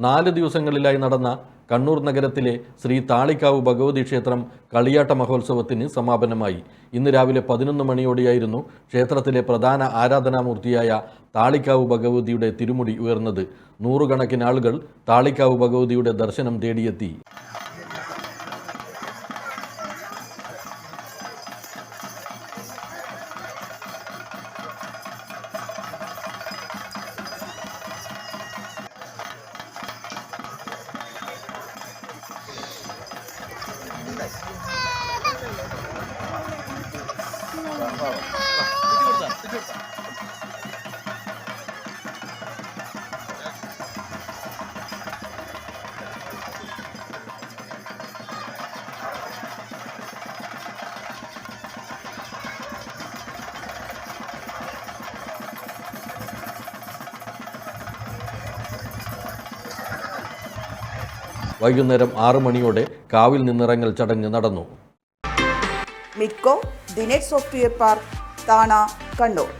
4 ദിവസങ്ങളിലായി നടന്ന കണ്ണൂർ നഗരത്തിലെ ശ്രീ താളിക്കാവ് ഭഗവതി ക്ഷേത്രം കളിയാട്ട മഹോത്സവത്തിന് സമാപനമായി. ഇന്ന് രാവിലെ 11 മണിയോടെയായിരുന്നു ക്ഷേത്രത്തിലെ പ്രധാന ആരാധനാമൂർത്തിയായ താളിക്കാവ് ഭഗവതിയുടെ തിരുമുടി ഉയർന്നത്. നൂറുകണക്കിന് ആളുകൾ താളിക്കാവ് ഭഗവതിയുടെ ദർശനം തേടിയെത്തി. വൈകുന്നേരം 6 മണിയോടെ കാവിൽ നിന്നിറങ്ങൽ ചടങ്ങ് നടന്നു. Midco the net software park Thana, Kannur.